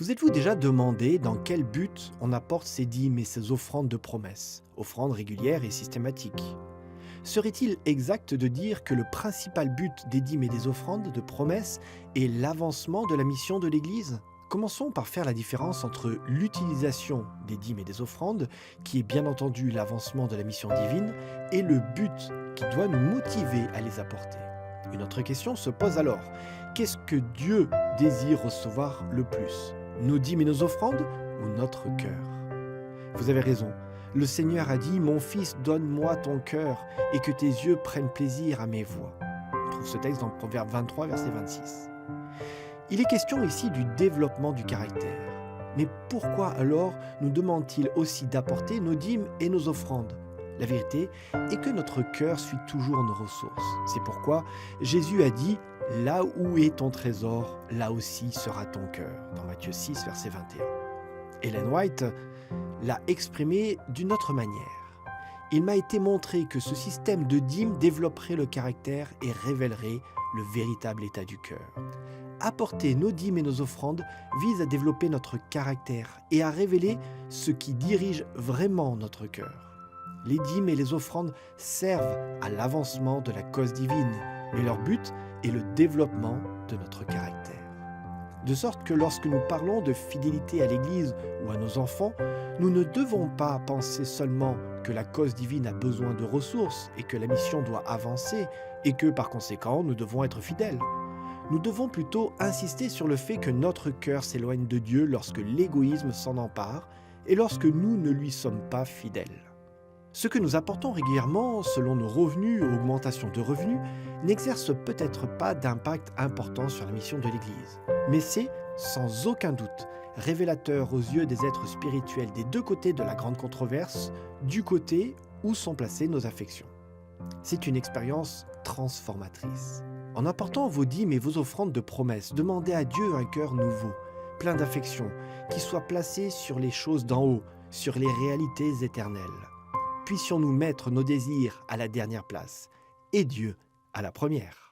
Vous êtes-vous déjà demandé dans quel but on apporte ces dîmes et ces offrandes de promesses, offrandes régulières et systématiques? Serait-il exact de dire que le principal but des dîmes et des offrandes de promesses est l'avancement de la mission de l'Église? Commençons par faire la différence entre l'utilisation des dîmes et des offrandes, qui est bien entendu l'avancement de la mission divine, et le but qui doit nous motiver à les apporter. Une autre question se pose alors: qu'est-ce que Dieu désire recevoir le plus? Nos dîmes et nos offrandes ou notre cœur? Vous avez raison. Le Seigneur a dit: Mon fils, donne-moi ton cœur et que tes yeux prennent plaisir à mes voies. On trouve ce texte dans Proverbe 23, verset 26. Il est question ici du développement du caractère. Mais pourquoi alors nous demande-t-il aussi d'apporter nos dîmes et nos offrandes? La vérité est que notre cœur suit toujours nos ressources. C'est pourquoi Jésus a dit: Là où est ton trésor, là aussi sera ton cœur, dans Matthieu 6, verset 21. Ellen White l'a exprimé d'une autre manière. Il m'a été montré que ce système de dîmes développerait le caractère et révélerait le véritable état du cœur. Apporter nos dîmes et nos offrandes vise à développer notre caractère et à révéler ce qui dirige vraiment notre cœur. Les dîmes et les offrandes servent à l'avancement de la cause divine, mais leur but est le développement de notre caractère. De sorte que lorsque nous parlons de fidélité à l'Église ou à nos enfants, nous ne devons pas penser seulement que la cause divine a besoin de ressources et que la mission doit avancer et que par conséquent nous devons être fidèles. Nous devons plutôt insister sur le fait que notre cœur s'éloigne de Dieu lorsque l'égoïsme s'en empare et lorsque nous ne lui sommes pas fidèles. Ce que nous apportons régulièrement, selon nos revenus ou augmentation de revenus, n'exerce peut-être pas d'impact important sur la mission de l'Église. Mais c'est, sans aucun doute, révélateur aux yeux des êtres spirituels des deux côtés de la grande controverse, du côté où sont placées nos affections. C'est une expérience transformatrice. En apportant vos dîmes et vos offrandes de promesses, demandez à Dieu un cœur nouveau, plein d'affection, qui soit placé sur les choses d'en haut, sur les réalités éternelles. Puissions-nous mettre nos désirs à la dernière place et Dieu à la première.